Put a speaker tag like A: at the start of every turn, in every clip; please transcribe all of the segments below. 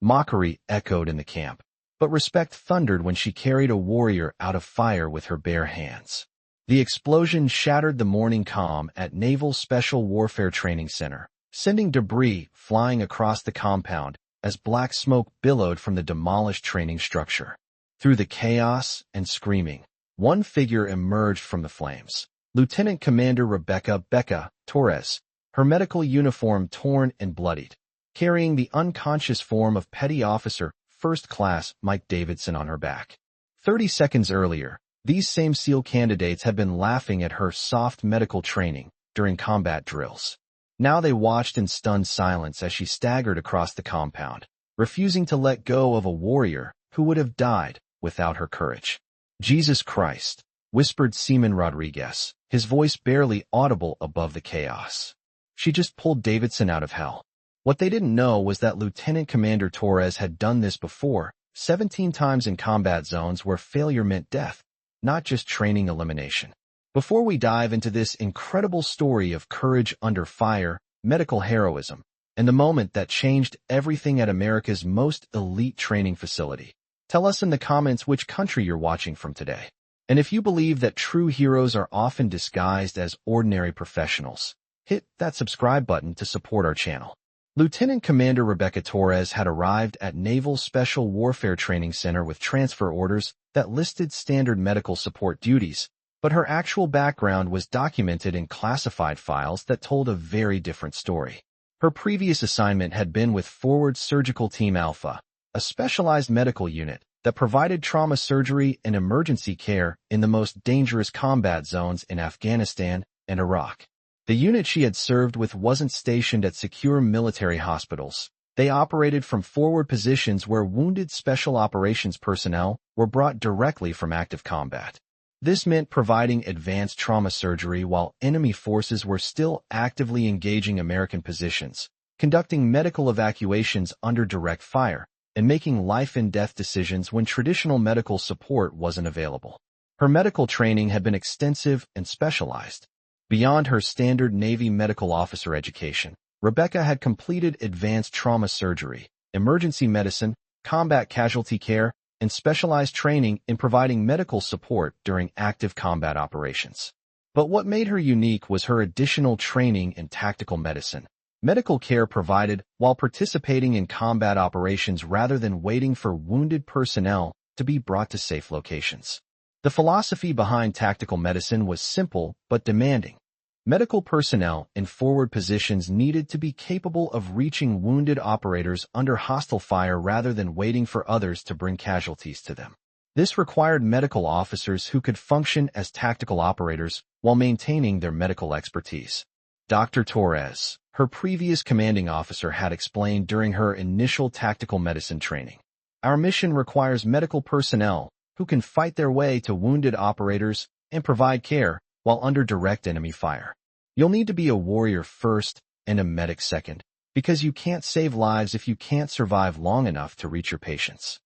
A: Mockery echoed in the camp, but respect thundered when she carried a warrior out of fire with her bare hands. The explosion shattered the morning calm at Naval Special Warfare Training Center, sending debris flying across the compound as black smoke billowed from the demolished training structure. Through the chaos and screaming, one figure emerged from the flames. Lieutenant Commander Becca Torres, her medical uniform torn and bloodied, carrying the unconscious form of Petty Officer First Class Mike Davidson on her back. 30 seconds earlier, these same SEAL candidates had been laughing at her soft medical training during combat drills. Now they watched in stunned silence as she staggered across the compound, refusing to let go of a warrior who would have died without her courage. "Jesus Christ," whispered Seaman Rodriguez, his voice barely audible above the chaos. She just pulled Davidson out of hell. What they didn't know was that Lieutenant Commander Torres had done this before, 17 times in combat zones where failure meant death, not just training elimination. Before we dive into this incredible story of courage under fire, medical heroism, and the moment that changed everything at America's most elite training facility, tell us in the comments which country you're watching from today. And if you believe that true heroes are often disguised as ordinary professionals, hit that subscribe button to support our channel. Lieutenant Commander Becca Torres had arrived at Naval Special Warfare Training Center with transfer orders that listed standard medical support duties, but her actual background was documented in classified files that told a very different story. Her previous assignment had been with Forward Surgical Team Alpha, a specialized medical unit that provided trauma surgery and emergency care in the most dangerous combat zones in Afghanistan and Iraq. The unit she had served with wasn't stationed at secure military hospitals. They operated from forward positions where wounded special operations personnel were brought directly from active combat. This meant providing advanced trauma surgery while enemy forces were still actively engaging American positions, conducting medical evacuations under direct fire, and making life-and-death decisions when traditional medical support wasn't available. Her medical training had been extensive and specialized. Beyond her standard Navy medical officer education, Becca had completed advanced trauma surgery, emergency medicine, combat casualty care, and specialized training in providing medical support during active combat operations. But what made her unique was her additional training in tactical medicine, medical care provided while participating in combat operations rather than waiting for wounded personnel to be brought to safe locations. The philosophy behind tactical medicine was simple but demanding. Medical personnel in forward positions needed to be capable of reaching wounded operators under hostile fire rather than waiting for others to bring casualties to them. This required medical officers who could function as tactical operators while maintaining their medical expertise. Dr. Torres, her previous commanding officer, had explained during her initial tactical medicine training, "Our mission requires medical personnel who can fight their way to wounded operators and provide care while under direct enemy fire. You'll need to be a warrior first and a medic second, because you can't save lives if you can't survive long enough to reach your patients."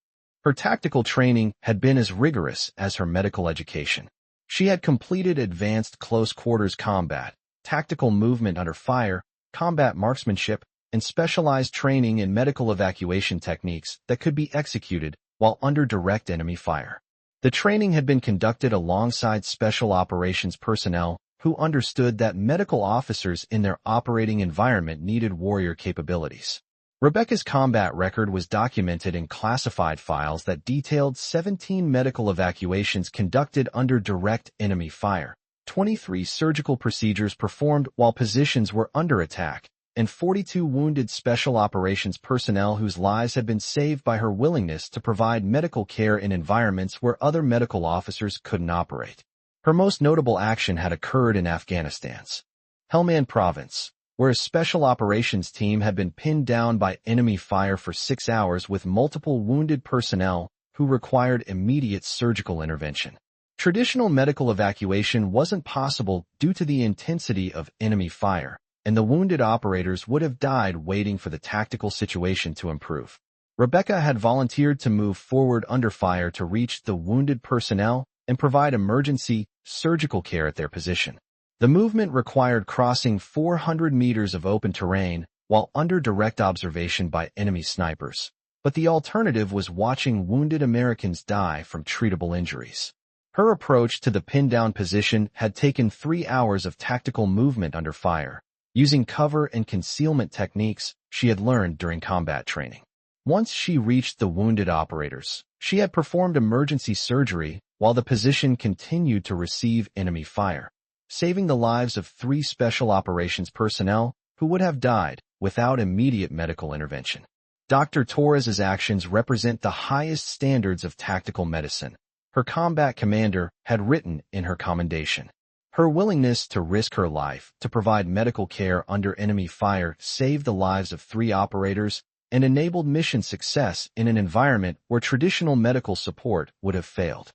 A: Her tactical training had been as rigorous as her medical education. She had completed advanced close-quarters combat, tactical movement under fire, combat marksmanship, and specialized training in medical evacuation techniques that could be executed while under direct enemy fire. The training had been conducted alongside special operations personnel who understood that medical officers in their operating environment needed warrior capabilities. Becca's combat record was documented in classified files that detailed 17 medical evacuations conducted under direct enemy fire, 23 surgical procedures performed while positions were under attack, and 42 wounded special operations personnel whose lives had been saved by her willingness to provide medical care in environments where other medical officers couldn't operate. Her most notable action had occurred in Afghanistan's Helmand province, where a special operations team had been pinned down by enemy fire for 6 hours with multiple wounded personnel who required immediate surgical intervention. Traditional medical evacuation wasn't possible due to the intensity of enemy fire, and the wounded operators would have died waiting for the tactical situation to improve. Becca had volunteered to move forward under fire to reach the wounded personnel and provide emergency surgical care at their position. The movement required crossing 400 meters of open terrain while under direct observation by enemy snipers, but the alternative was watching wounded Americans die from treatable injuries. Her approach to the pin-down position had taken 3 hours of tactical movement under fire, using cover and concealment techniques she had learned during combat training. Once she reached the wounded operators, she had performed emergency surgery while the position continued to receive enemy fire, saving the lives of 3 special operations personnel who would have died without immediate medical intervention. Dr. Torres' actions represent the highest standards of tactical medicine, her combat commander had written in her commendation. Her willingness to risk her life to provide medical care under enemy fire saved the lives of 3 operators and enabled mission success in an environment where traditional medical support would have failed.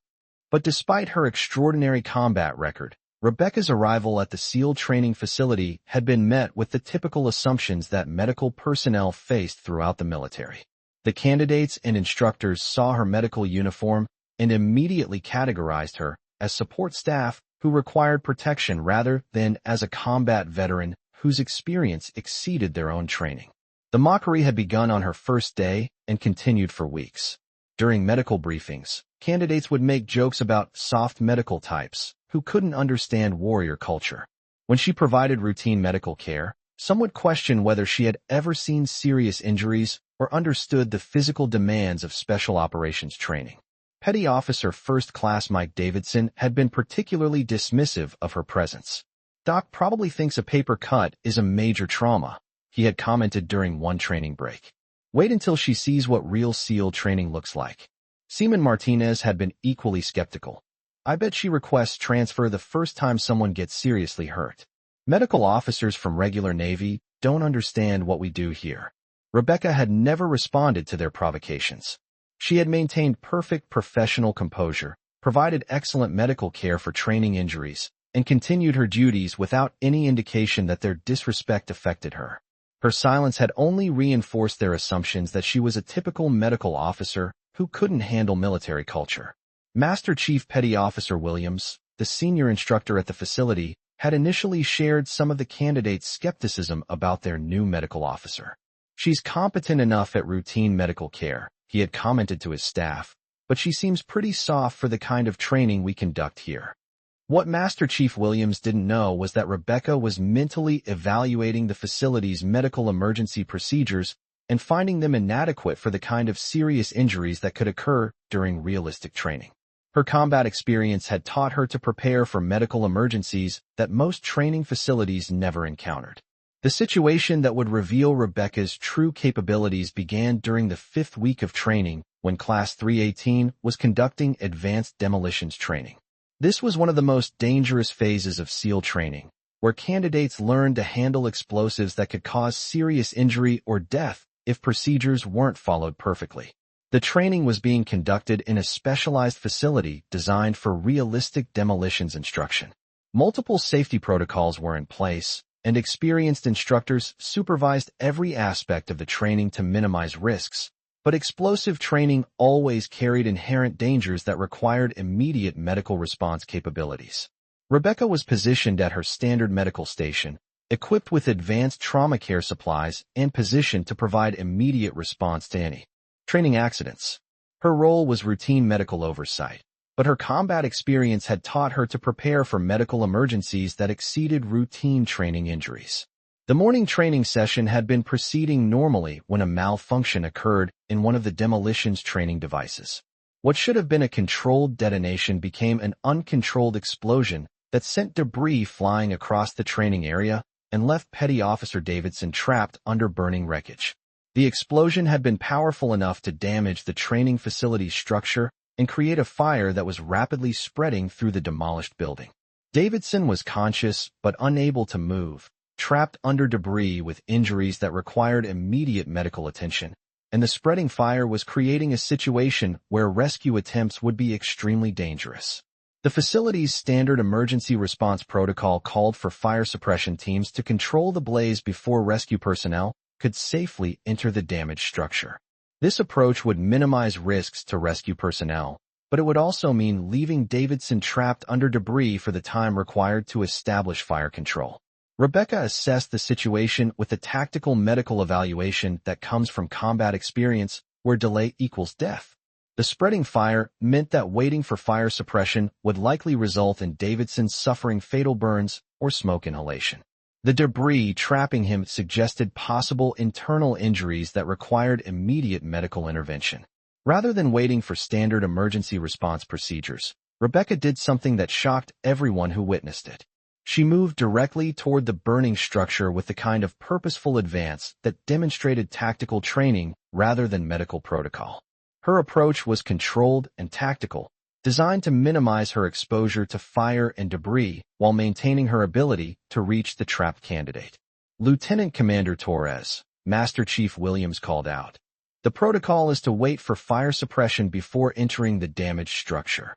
A: But despite her extraordinary combat record, Rebecca's arrival at the SEAL training facility had been met with the typical assumptions that medical personnel faced throughout the military. The candidates and instructors saw her medical uniform and immediately categorized her as support staff who required protection rather than as a combat veteran whose experience exceeded their own training. The mockery had begun on her first day and continued for weeks. During medical briefings, candidates would make jokes about soft medical types who couldn't understand warrior culture. When she provided routine medical care, some would question whether she had ever seen serious injuries or understood the physical demands of special operations training. Petty Officer First Class Mike Davidson had been particularly dismissive of her presence. "Doc probably thinks a paper cut is a major trauma," he had commented during one training break. "Wait until she sees what real SEAL training looks like." Seaman Martinez had been equally skeptical. "I bet she requests transfer the first time someone gets seriously hurt. Medical officers from regular Navy don't understand what we do here." Rebecca had never responded to their provocations. She had maintained perfect professional composure, provided excellent medical care for training injuries, and continued her duties without any indication that their disrespect affected her. Her silence had only reinforced their assumptions that she was a typical medical officer who couldn't handle military culture. Master Chief Petty Officer Williams, the senior instructor at the facility, had initially shared some of the candidates' skepticism about their new medical officer. "She's competent enough at routine medical care," he had commented to his staff, "but she seems pretty soft for the kind of training we conduct here." What Master Chief Williams didn't know was that Rebecca was mentally evaluating the facility's medical emergency procedures and finding them inadequate for the kind of serious injuries that could occur during realistic training. Her combat experience had taught her to prepare for medical emergencies that most training facilities never encountered. The situation that would reveal Rebecca's true capabilities began during the 5th week of training when Class 318 was conducting advanced demolitions training. This was one of the most dangerous phases of SEAL training, where candidates learned to handle explosives that could cause serious injury or death if procedures weren't followed perfectly. The training was being conducted in a specialized facility designed for realistic demolitions instruction. Multiple safety protocols were in place, and experienced instructors supervised every aspect of the training to minimize risks, but explosive training always carried inherent dangers that required immediate medical response capabilities. Rebecca was positioned at her standard medical station, equipped with advanced trauma care supplies and positioned to provide immediate response to any training accidents. Her role was routine medical oversight, but her combat experience had taught her to prepare for medical emergencies that exceeded routine training injuries. The morning training session had been proceeding normally when a malfunction occurred in one of the demolitions training devices. What should have been a controlled detonation became an uncontrolled explosion that sent debris flying across the training area and left Petty Officer Davidson trapped under burning wreckage. The explosion had been powerful enough to damage the training facility's structure and create a fire that was rapidly spreading through the demolished building. Davidson was conscious but unable to move, trapped under debris with injuries that required immediate medical attention, and the spreading fire was creating a situation where rescue attempts would be extremely dangerous. The facility's standard emergency response protocol called for fire suppression teams to control the blaze before rescue personnel could safely enter the damaged structure. This approach would minimize risks to rescue personnel, but it would also mean leaving Davidson trapped under debris for the time required to establish fire control. Rebecca assessed the situation with the tactical medical evaluation that comes from combat experience where delay equals death. The spreading fire meant that waiting for fire suppression would likely result in Davidson suffering fatal burns or smoke inhalation. The debris trapping him suggested possible internal injuries that required immediate medical intervention. Rather than waiting for standard emergency response procedures, Rebecca did something that shocked everyone who witnessed it. She moved directly toward the burning structure with the kind of purposeful advance that demonstrated tactical training rather than medical protocol. Her approach was controlled and tactical, designed to minimize her exposure to fire and debris while maintaining her ability to reach the trapped candidate. Lieutenant Commander Torres, Master Chief Williams called out, "The protocol is to wait for fire suppression before entering the damaged structure."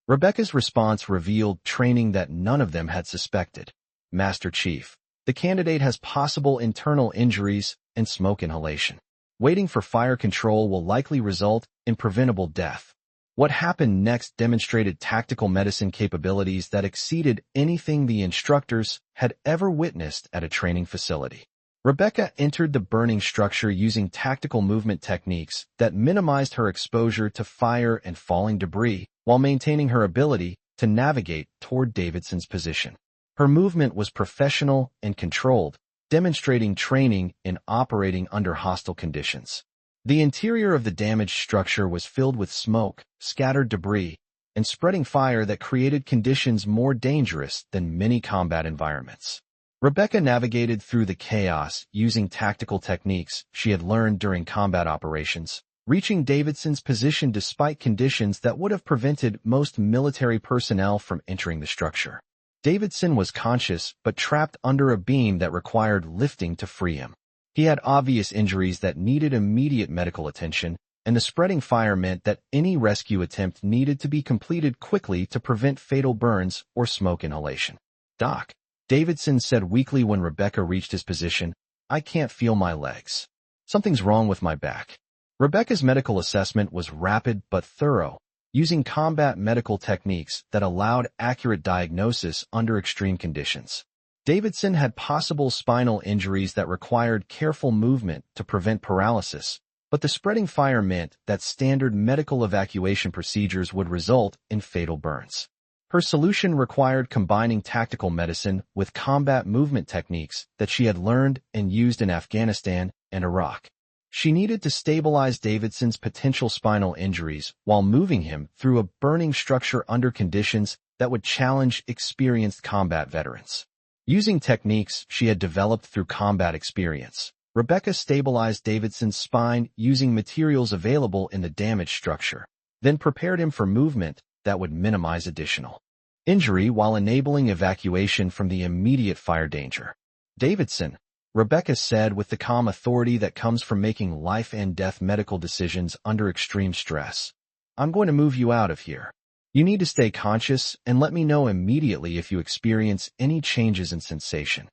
A: Rebecca's response revealed training that none of them had suspected. "Master Chief, the candidate has possible internal injuries and smoke inhalation. Waiting for fire control will likely result in preventable death." What happened next demonstrated tactical medicine capabilities that exceeded anything the instructors had ever witnessed at a training facility. Rebecca entered the burning structure using tactical movement techniques that minimized her exposure to fire and falling debris while maintaining her ability to navigate toward Davidson's position. Her movement was professional and controlled, demonstrating training in operating under hostile conditions. The interior of the damaged structure was filled with smoke, scattered debris, and spreading fire that created conditions more dangerous than many combat environments. Rebecca navigated through the chaos using tactical techniques she had learned during combat operations, reaching Davidson's position despite conditions that would have prevented most military personnel from entering the structure. Davidson was conscious but trapped under a beam that required lifting to free him. He had obvious injuries that needed immediate medical attention, and the spreading fire meant that any rescue attempt needed to be completed quickly to prevent fatal burns or smoke inhalation. "Doc," Davidson said weakly when Rebecca reached his position, "I can't feel my legs. Something's wrong with my back." Rebecca's medical assessment was rapid but thorough, using combat medical techniques that allowed accurate diagnosis under extreme conditions. Davidson had possible spinal injuries that required careful movement to prevent paralysis, but the spreading fire meant that standard medical evacuation procedures would result in fatal burns. Her solution required combining tactical medicine with combat movement techniques that she had learned and used in Afghanistan and Iraq. She needed to stabilize Davidson's potential spinal injuries while moving him through a burning structure under conditions that would challenge experienced combat veterans. Using techniques she had developed through combat experience, Rebecca stabilized Davidson's spine using materials available in the damaged structure, then prepared him for movement that would minimize additional injury while enabling evacuation from the immediate fire danger. "Davidson," Rebecca said with the calm authority that comes from making life-and-death medical decisions under extreme stress, "I'm going to move you out of here. You need to stay conscious and let me know immediately if you experience any changes in sensation."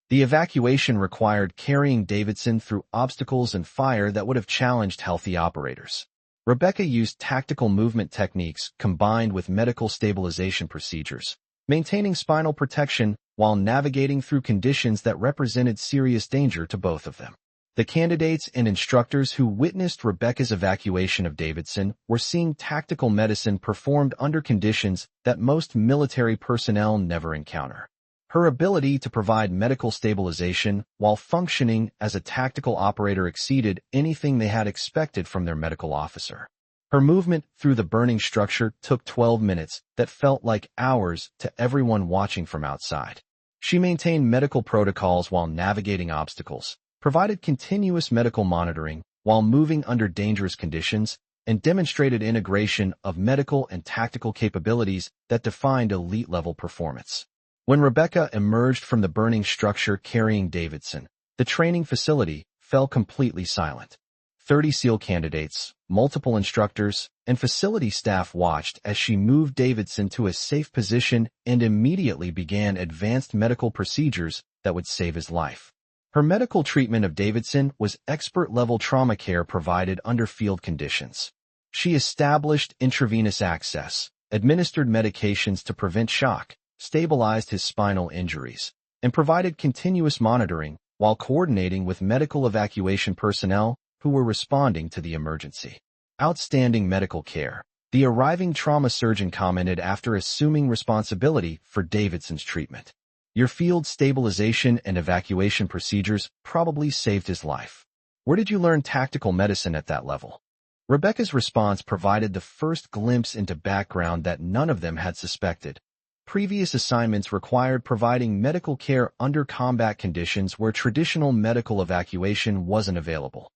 A: The evacuation required carrying Davidson through obstacles and fire that would have challenged healthy operators. Rebecca used tactical movement techniques combined with medical stabilization procedures, maintaining spinal protection while navigating through conditions that represented serious danger to both of them. The candidates and instructors who witnessed Rebecca's evacuation of Davidson were seeing tactical medicine performed under conditions that most military personnel never encounter. Her ability to provide medical stabilization while functioning as a tactical operator exceeded anything they had expected from their medical officer. Her movement through the burning structure took 12 minutes that felt like hours to everyone watching from outside. She maintained medical protocols while navigating obstacles, provided continuous medical monitoring while moving under dangerous conditions, and demonstrated integration of medical and tactical capabilities that defined elite-level performance. When Rebecca emerged from the burning structure carrying Davidson, the training facility fell completely silent. 30 SEAL candidates, multiple instructors, and facility staff watched as she moved Davidson to a safe position and immediately began advanced medical procedures that would save his life. Her medical treatment of Davidson was expert-level trauma care provided under field conditions. She established intravenous access, administered medications to prevent shock, stabilized his spinal injuries, and provided continuous monitoring while coordinating with medical evacuation personnel who were responding to the emergency. Outstanding medical care. The arriving trauma surgeon commented after assuming responsibility for Davidson's treatment. Your field stabilization and evacuation procedures probably saved his life. Where did you learn tactical medicine at that level? Rebecca's response provided the first glimpse into background that none of them had suspected. Previous assignments required providing medical care under combat conditions where traditional medical evacuation wasn't available.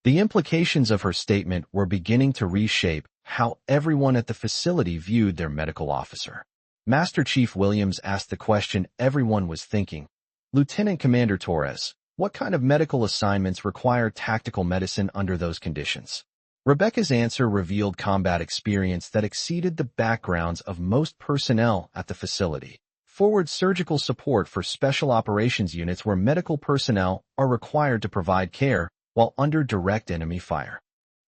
A: The implications of her statement were beginning to reshape how everyone at the facility viewed their medical officer. Master Chief Williams asked the question everyone was thinking. Lieutenant Commander Torres, what kind of medical assignments require tactical medicine under those conditions? Rebecca's answer revealed combat experience that exceeded the backgrounds of most personnel at the facility. Forward surgical support for special operations units where medical personnel are required to provide care while under direct enemy fire.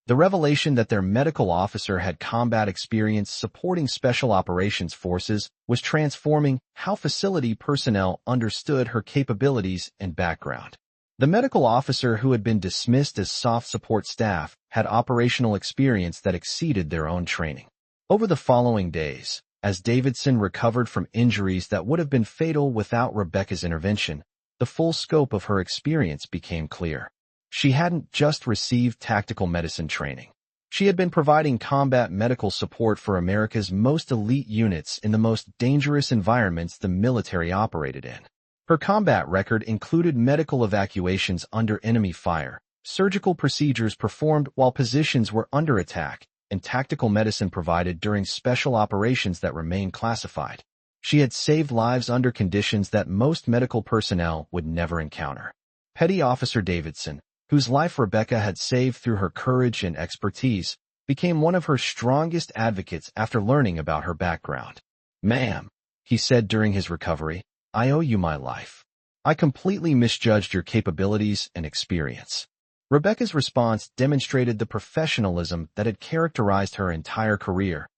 A: The revelation that their medical officer had combat experience supporting special operations forces was transforming how facility personnel understood her capabilities and background. The medical officer who had been dismissed as soft support staff had operational experience that exceeded their own training. Over the following days, as Davidson recovered from injuries that would have been fatal without Rebecca's intervention, the full scope of her experience became clear. She hadn't just received tactical medicine training. She had been providing combat medical support for America's most elite units in the most dangerous environments the military operated in. Her combat record included medical evacuations under enemy fire, surgical procedures performed while positions were under attack, and tactical medicine provided during special operations that remained classified. She had saved lives under conditions that most medical personnel would never encounter. Petty Officer Davidson, whose life Rebecca had saved through her courage and expertise, became one of her strongest advocates after learning about her background. "Ma'am," he said during his recovery, "I owe you my life. I completely misjudged your capabilities and experience." Rebecca's response demonstrated the professionalism that had characterized her entire career.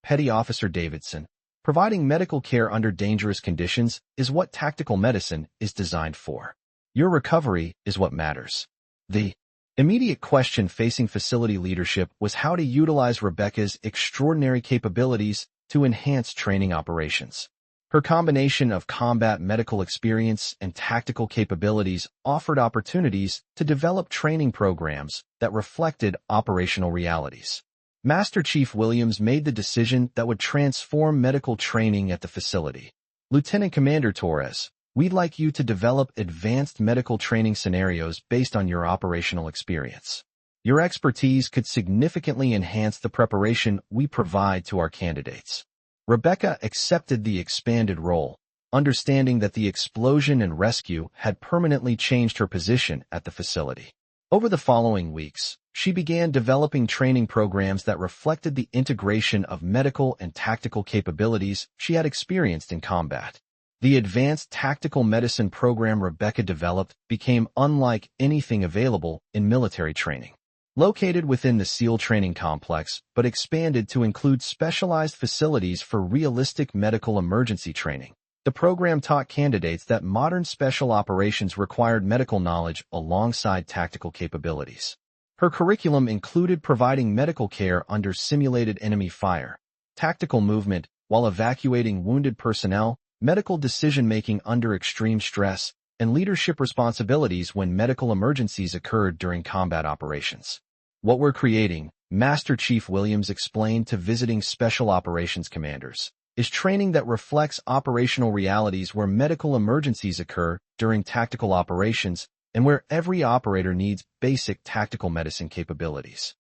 A: Petty Officer Davidson, providing medical care under dangerous conditions is what tactical medicine is designed for. Your recovery is what matters. The immediate question facing facility leadership was how to utilize Rebecca's extraordinary capabilities to enhance training operations. Her combination of combat medical experience and tactical capabilities offered opportunities to develop training programs that reflected operational realities. Master Chief Williams made the decision that would transform medical training at the facility. "Lieutenant Commander Torres, we'd like you to develop advanced medical training scenarios based on your operational experience. Your expertise could significantly enhance the preparation we provide to our candidates." Rebecca accepted the expanded role, understanding that the explosion and rescue had permanently changed her position at the facility. Over the following weeks, she began developing training programs that reflected the integration of medical and tactical capabilities she had experienced in combat. The advanced tactical medicine program Rebecca developed became unlike anything available in military training. Located within the SEAL training complex, but expanded to include specialized facilities for realistic medical emergency training, the program taught candidates that modern special operations required medical knowledge alongside tactical capabilities. Her curriculum included providing medical care under simulated enemy fire, tactical movement while evacuating wounded personnel, medical decision-making under extreme stress, and leadership responsibilities when medical emergencies occurred during combat operations. "What we're creating," Master Chief Williams explained to visiting special operations commanders, "is training that reflects operational realities where medical emergencies occur during tactical operations and where every operator needs basic tactical medicine capabilities."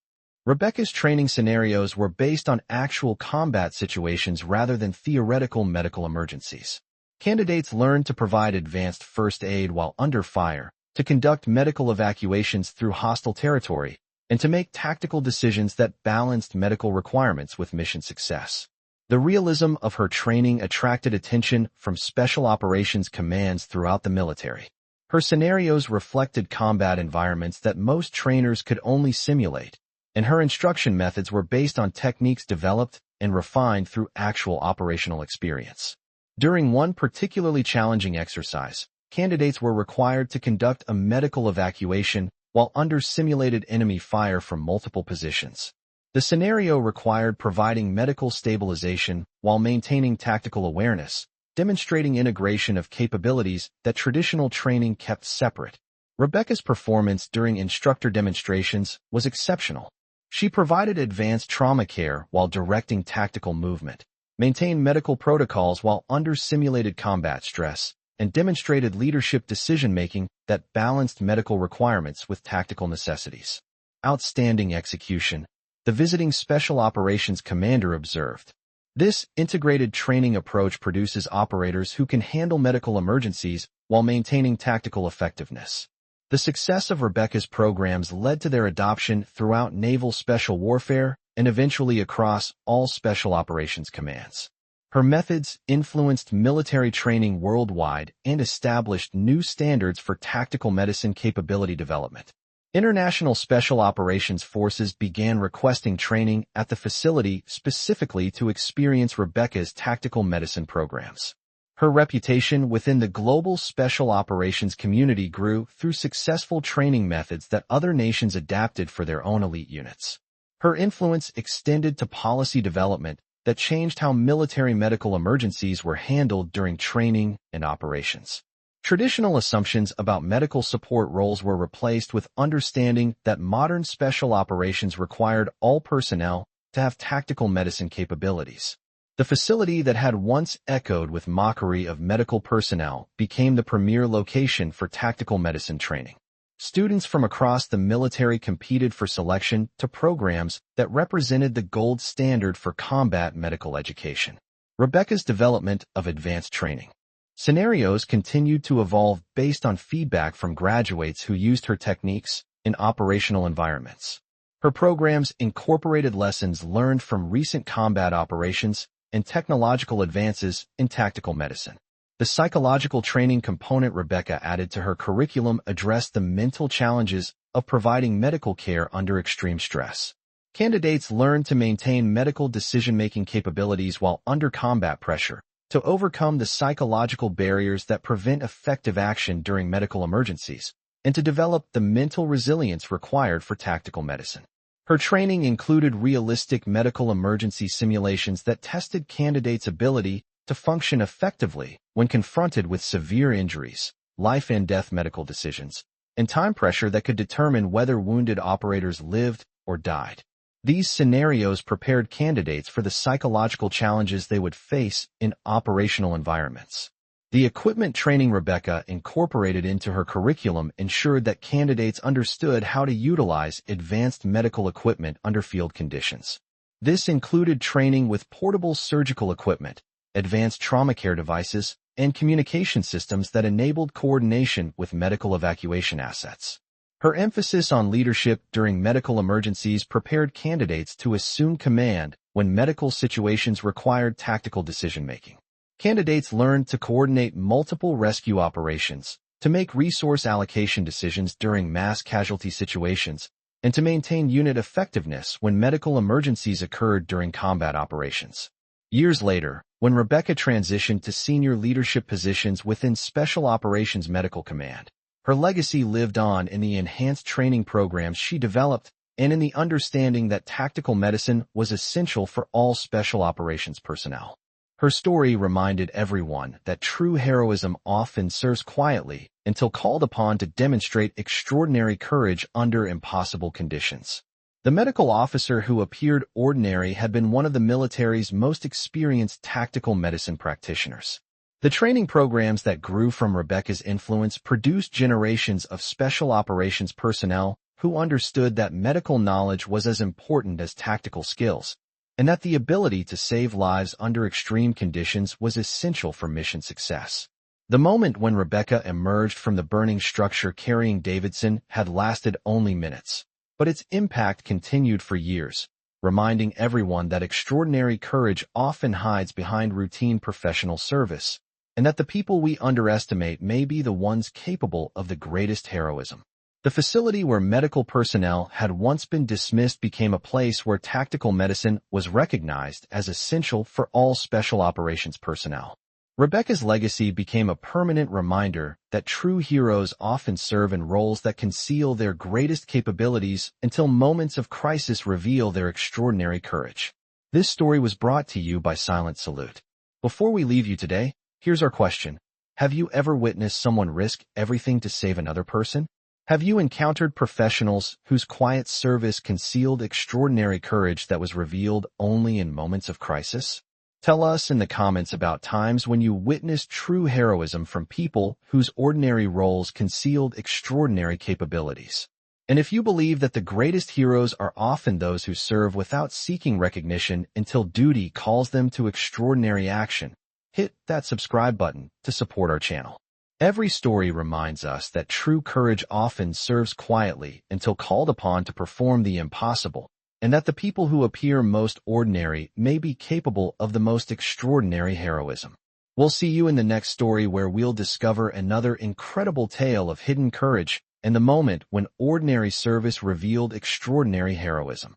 A: Rebecca's training scenarios were based on actual combat situations rather than theoretical medical emergencies. Candidates learned to provide advanced first aid while under fire, to conduct medical evacuations through hostile territory, and to make tactical decisions that balanced medical requirements with mission success. The realism of her training attracted attention from special operations commands throughout the military. Her scenarios reflected combat environments that most trainers could only simulate, and her instruction methods were based on techniques developed and refined through actual operational experience. During one particularly challenging exercise, candidates were required to conduct a medical evacuation while under simulated enemy fire from multiple positions. The scenario required providing medical stabilization while maintaining tactical awareness, demonstrating integration of capabilities that traditional training kept separate. Rebecca's performance during instructor demonstrations was exceptional. She provided advanced trauma care while directing tactical movement, maintained medical protocols while under simulated combat stress, and demonstrated leadership decision-making that balanced medical requirements with tactical necessities. Outstanding execution, the visiting Special Operations Commander observed. This integrated training approach produces operators who can handle medical emergencies while maintaining tactical effectiveness. The success of Rebecca's programs led to their adoption throughout naval special warfare and eventually across all special operations commands. Her methods influenced military training worldwide and established new standards for tactical medicine capability development. International Special Operations Forces began requesting training at the facility specifically to experience Rebecca's tactical medicine programs. Her reputation within the global special operations community grew through successful training methods that other nations adapted for their own elite units. Her influence extended to policy development that changed how military medical emergencies were handled during training and operations. Traditional assumptions about medical support roles were replaced with understanding that modern special operations required all personnel to have tactical medicine capabilities. The facility that had once echoed with mockery of medical personnel became the premier location for tactical medicine training. Students from across the military competed for selection to programs that represented the gold standard for combat medical education. Rebecca's development of advanced training scenarios continued to evolve based on feedback from graduates who used her techniques in operational environments. Her programs incorporated lessons learned from recent combat operations and technological advances in tactical medicine. The psychological training component Rebecca added to her curriculum addressed the mental challenges of providing medical care under extreme stress. Candidates learned to maintain medical decision-making capabilities while under combat pressure, to overcome the psychological barriers that prevent effective action during medical emergencies, and to develop the mental resilience required for tactical medicine. Her training included realistic medical emergency simulations that tested candidates' ability to function effectively when confronted with severe injuries, life-and-death medical decisions, and time pressure that could determine whether wounded operators lived or died. These scenarios prepared candidates for the psychological challenges they would face in operational environments. The equipment training Rebecca incorporated into her curriculum ensured that candidates understood how to utilize advanced medical equipment under field conditions. This included training with portable surgical equipment, advanced trauma care devices, and communication systems that enabled coordination with medical evacuation assets. Her emphasis on leadership during medical emergencies prepared candidates to assume command when medical situations required tactical decision-making. Candidates learned to coordinate multiple rescue operations, to make resource allocation decisions during mass casualty situations, and to maintain unit effectiveness when medical emergencies occurred during combat operations. Years later, when Rebecca transitioned to senior leadership positions within Special Operations Medical Command, her legacy lived on in the enhanced training programs she developed and in the understanding that tactical medicine was essential for all special operations personnel. Her story reminded everyone that true heroism often serves quietly until called upon to demonstrate extraordinary courage under impossible conditions. The medical officer who appeared ordinary had been one of the military's most experienced tactical medicine practitioners. The training programs that grew from Rebecca's influence produced generations of special operations personnel who understood that medical knowledge was as important as tactical skills, and that the ability to save lives under extreme conditions was essential for mission success. The moment when Rebecca emerged from the burning structure carrying Davidson had lasted only minutes, but its impact continued for years, reminding everyone that extraordinary courage often hides behind routine professional service, and that the people we underestimate may be the ones capable of the greatest heroism. The facility where medical personnel had once been dismissed became a place where tactical medicine was recognized as essential for all special operations personnel. Rebecca's legacy became a permanent reminder that true heroes often serve in roles that conceal their greatest capabilities until moments of crisis reveal their extraordinary courage. This story was brought to you by Silent Salute. Before we leave you today, here's our question. Have you ever witnessed someone risk everything to save another person? Have you encountered professionals whose quiet service concealed extraordinary courage that was revealed only in moments of crisis? Tell us in the comments about times when you witnessed true heroism from people whose ordinary roles concealed extraordinary capabilities. And if you believe that the greatest heroes are often those who serve without seeking recognition until duty calls them to extraordinary action, hit that subscribe button to support our channel. Every story reminds us that true courage often serves quietly until called upon to perform the impossible, and that the people who appear most ordinary may be capable of the most extraordinary heroism. We'll see you in the next story where we'll discover another incredible tale of hidden courage and the moment when ordinary service revealed extraordinary heroism.